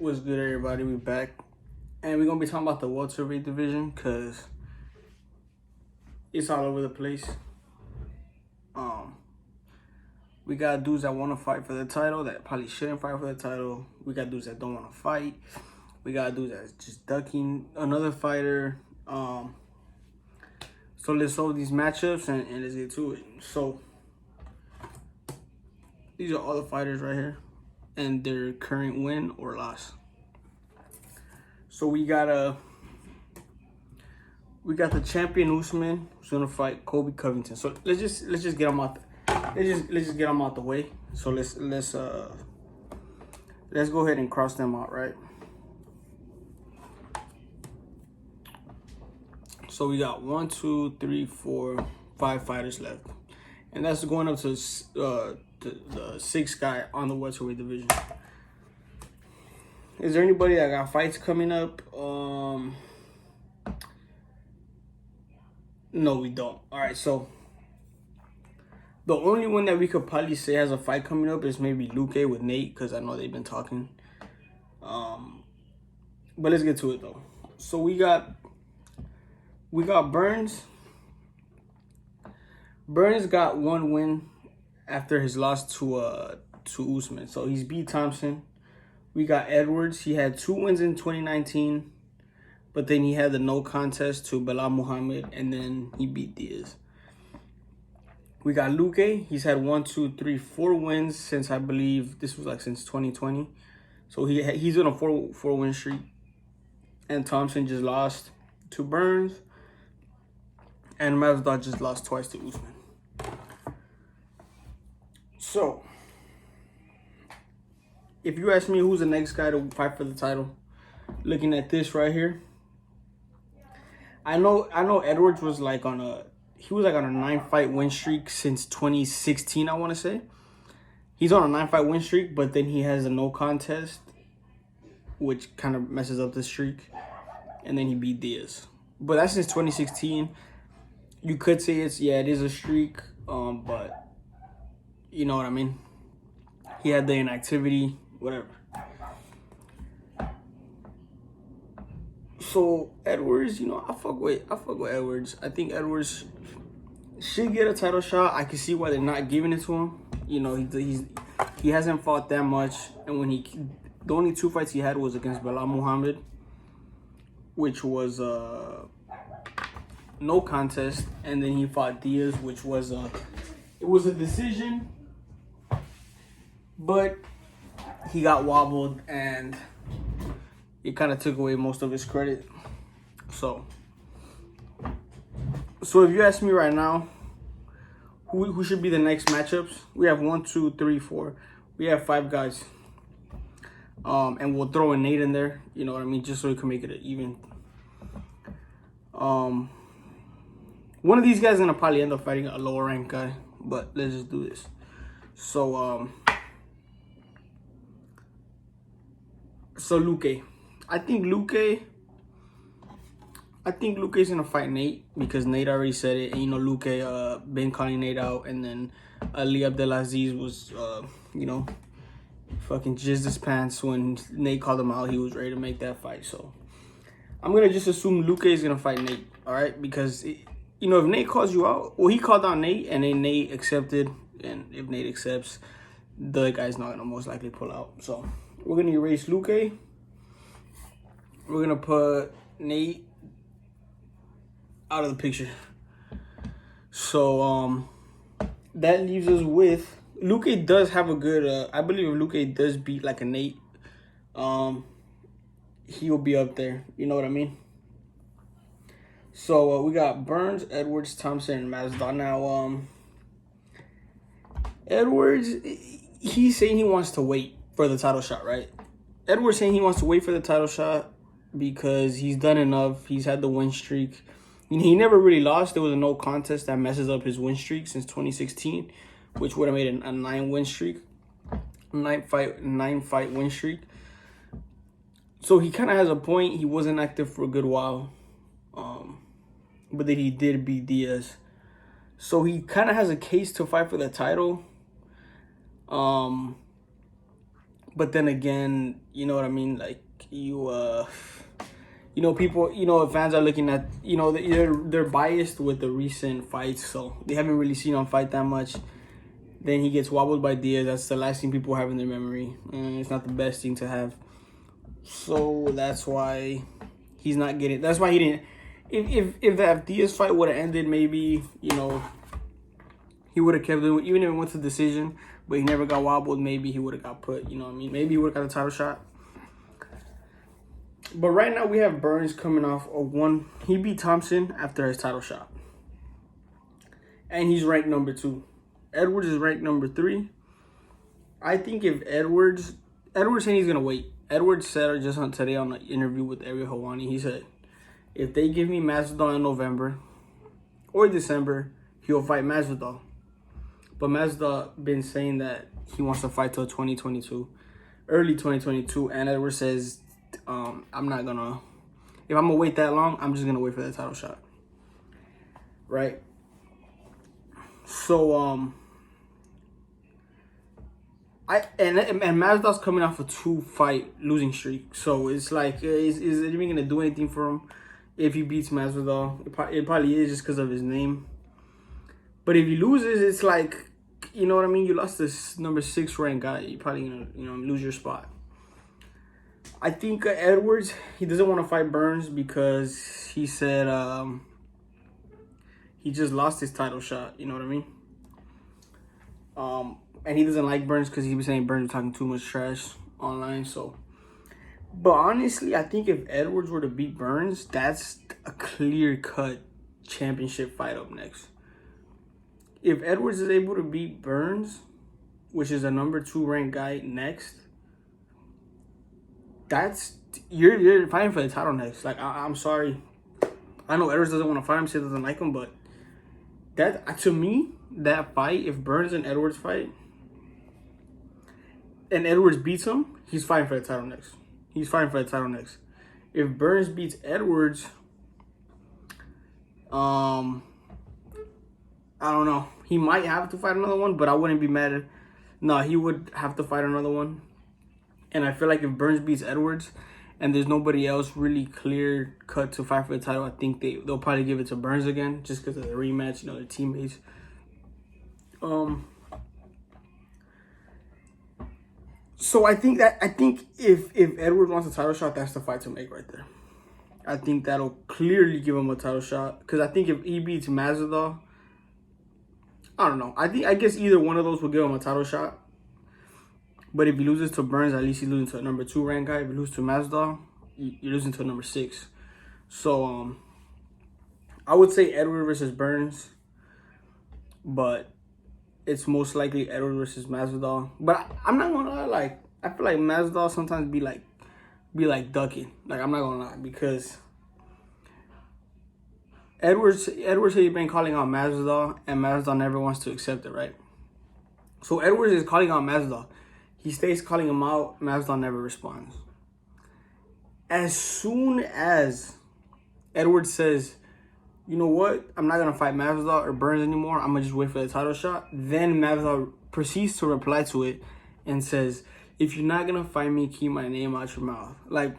What's good, everybody? We back, and we're gonna be talking about the welterweight division because it's all over the place. Um, we got dudes that want to fight for the title that probably shouldn't fight for the title. We got dudes that don't want to fight. We got dudes that's just ducking another fighter. So let's solve these matchups and let's get to it. So these are all the fighters right here, and their current win or loss. So we got the champion Usman who's gonna fight Colby Covington. So let's just get him out. Let's just get him out the way. So let's go ahead and cross them out, right? So we got 1, 2, 3, 4, 5 fighters left, and that's going up to the sixth guy on the welterweight division. Is there anybody that got fights coming up? No, we don't. All right, so the only one that we could probably say has a fight coming up is maybe Luque with Nate, because I know they've been talking. But let's get to it though. So we got Burns. Burns got one win after his loss to Usman. So he's beat Thompson. We got Edwards. He had 2 wins in 2019, but then he had the no contest to Belal Muhammad, and then he beat Diaz. We got Luque. He's had 1, 2, 3, 4 wins since, I believe this was like since 2020. So he's on a 4 win streak. And Thompson just lost to Burns, and Masvidal just lost twice to Usman. So if you ask me who's the next guy to fight for the title, looking at this right here, I know Edwards was like on a 9-fight win streak since 2016, I want to say. He's on a 9-fight win streak, but then he has a no contest, which kind of messes up the streak, and then he beat Diaz. But that's since 2016. You could say it is a streak, but you know what I mean. He had the inactivity, whatever. So Edwards, I fuck with Edwards. I think Edwards should get a title shot. I can see why they're not giving it to him. He hasn't fought that much, and when the only 2 fights he had was against Belal Muhammad, which was no contest, and then he fought Diaz, which was it was a decision, but he got wobbled and it kind of took away most of his credit. So if you ask me right now, who should be the next matchups? We have 1, 2, 3, 4. We have 5 guys. And we'll throw a Nate in there, you know what I mean, just so we can make it even. One of these guys is gonna probably end up fighting a lower ranked guy, but let's just do this. So Luque. I think Luque's gonna fight Nate because Nate already said it, and Luque been calling Nate out, and then Ali Abdelaziz was fucking jizzed his pants when Nate called him out. He was ready to make that fight. So I'm gonna just assume Luque is gonna fight Nate, all right? Because if Nate calls you out, well, he called out Nate, and then Nate accepted, and if Nate accepts, the guy's not gonna most likely pull out. So we're gonna erase Luque. We're gonna put Nate out of the picture. So that leaves us with Luque. Does have a good I believe if Luque does beat like a Nate, he will be up there, you know what I mean? So we got Burns, Edwards, Thompson, and Masvidal. Now Edwards, he's saying he wants to wait for the title shot, right? Edwards saying he wants to wait for the title shot because he's done enough. He's had the win streak. He never really lost. There was a no contest that messes up his win streak since 2016, which would have made a 9-win streak, 9-fight win streak. So he kind of has a point. He wasn't active for a good while, but then he did beat Diaz. So he kind of has a case to fight for the title. But then again, you know what I mean? Like, people, fans are looking at, they're biased with the recent fights, so they haven't really seen him fight that much. Then he gets wobbled by Diaz. That's the last thing people have in their memory. It's not the best thing to have. So that's why he's not getting. That's why he didn't. If that Diaz fight would have ended, maybe he would have kept doing. Even if it went to decision, but he never got wobbled. Maybe he would have got put. You know what I mean? Maybe he would have got a title shot. But right now we have Burns coming off a one. He beat Thompson after his title shot, and he's ranked number 2. Edwards is ranked number 3. I think if Edwards saying he's gonna wait. Edwards said just on today on an interview with Ariel Helwani, he said, if they give me Masvidal in November or December, he'll fight Masvidal. But Masvidal been saying that he wants to fight till 2022, early 2022, and Edwards says, I'm not gonna. If I'm gonna wait that long, I'm just gonna wait for that title shot, right? So and Masvidal's coming off a 2-fight losing streak, so it's like, is it even gonna do anything for him if he beats Masvidal? It probably is, just because of his name. But if he loses, it's like, you know what I mean? You lost this number 6 ranked guy. You're probably gonna lose your spot. I think Edwards, he doesn't want to fight Burns because he said he just lost his title shot. You know what I mean? And he doesn't like Burns because he was saying Burns was talking too much trash online. So, but honestly, I think if Edwards were to beat Burns, that's a clear-cut championship fight up next. If Edwards is able to beat Burns, which is a number 2 ranked guy next, you're fighting for the title next. Like, I'm sorry, I know Edwards doesn't want to fight him, says he doesn't like him, but to me, that fight, if Burns and Edwards fight, and Edwards beats him, he's fighting for the title next. He's fighting for the title next. If Burns beats Edwards, I don't know. He might have to fight another one, but I wouldn't be mad. No, he would have to fight another one. And I feel like if Burns beats Edwards and there's nobody else really clear cut to fight for the title, I think they'll probably give it to Burns again, just because of the rematch, their teammates. So I think if Edwards wants a title shot, that's the fight to make right there. I think that'll clearly give him a title shot, because I think if he beats Masvidal, I don't know. I guess either one of those will give him a title shot. But if he loses to Burns, at least he's losing to a number 2 ranked guy. If you lose to Masvidal, you're losing to a number 6. So I would say Edwards versus Burns, but it's most likely Edwards versus Masvidal. But I'm not gonna lie, like, I feel like Masvidal sometimes be like ducking. Like, I'm not gonna lie, because Edwards said he's been calling out Masvidal, and Masvidal never wants to accept it, right? So Edwards is calling out Masvidal. He stays calling him out. Masvidal never responds. As soon as Edwards says, you know what, I'm not going to fight Masvidal or Burns anymore, I'm going to just wait for the title shot, then Masvidal proceeds to reply to it and says, if you're not going to fight me, keep my name out your mouth. Like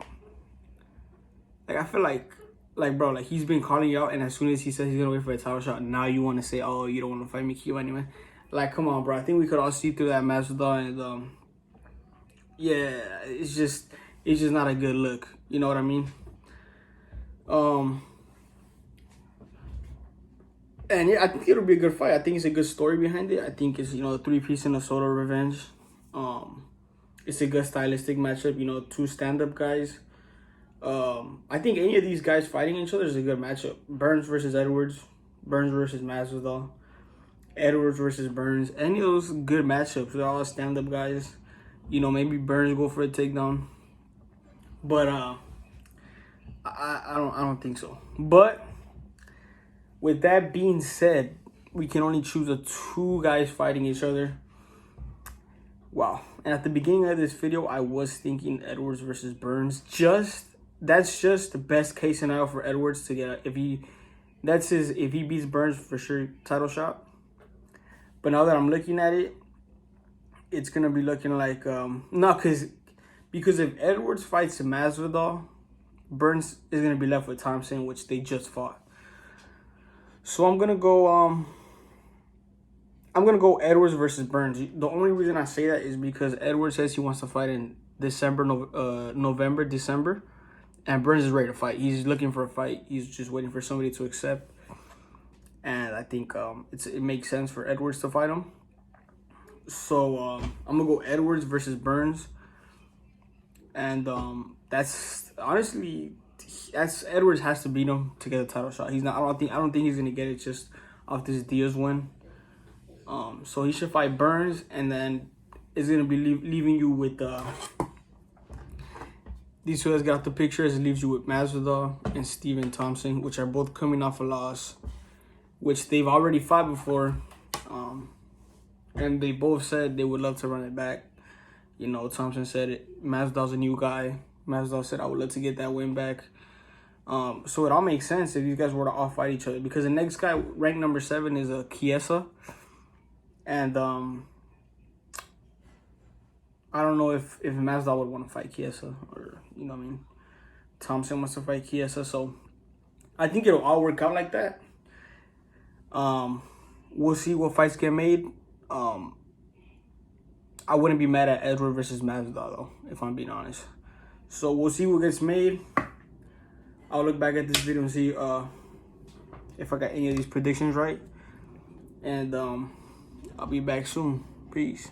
I feel like, bro, like, he's been calling you out, and as soon as he says he's going to wait for a title shot, now you want to say, oh, you don't want to fight me, keep my name out. Like, come on, bro. I think we could all see through that Masvidal, and yeah, it's just not a good look. You know what I mean? And yeah, I think it'll be a good fight. I think it's a good story behind it. I think it's, the 3-piece in the Soto revenge. It's a good stylistic matchup. 2 stand-up guys. I think any of these guys fighting each other is a good matchup. Burns versus Edwards, Burns versus Masvidal, Edwards versus Burns. Any of those good matchups. They're all stand-up guys. Maybe Burns go for a takedown, but I don't think so. But with that being said, we can only choose 2 guys fighting each other. Wow! And at the beginning of this video, I was thinking Edwards versus Burns. That's just the best case scenario for Edwards to get. If he beats Burns, for sure title shot. But now that I'm looking at it, it's gonna be looking like no, because if Edwards fights Masvidal, Burns is gonna be left with Thompson, which they just fought. So I'm gonna go Edwards versus Burns. The only reason I say that is because Edwards says he wants to fight in November, December, and Burns is ready to fight. He's looking for a fight. He's just waiting for somebody to accept. And I think it makes sense for Edwards to fight him. So I'm gonna go Edwards versus Burns, and that's honestly Edwards has to beat him to get a title shot. He's not. I don't think he's gonna get it just off this Diaz win. So he should fight Burns, and then it's gonna be leaving you with these two guys got the pictures. It leaves you with Masvidal and Stephen Thompson, which are both coming off a loss, which they've already fought before. And they both said they would love to run it back. You know, Thompson said it. Masvidal's a new guy. Masvidal said, I would love to get that win back. So it all makes sense if these guys were to all fight each other. Because the next guy, ranked number 7, is Chiesa. And I don't know if Masvidal would want to fight Chiesa. Or, you know what I mean? Thompson wants to fight Chiesa. So I think it'll all work out like that. We'll see what fights get made. I wouldn't be mad at Edward versus Masvidal though, if I'm being honest. So we'll see what gets made. I'll look back at this video and see if I got any of these predictions right. And I'll be back soon. Peace.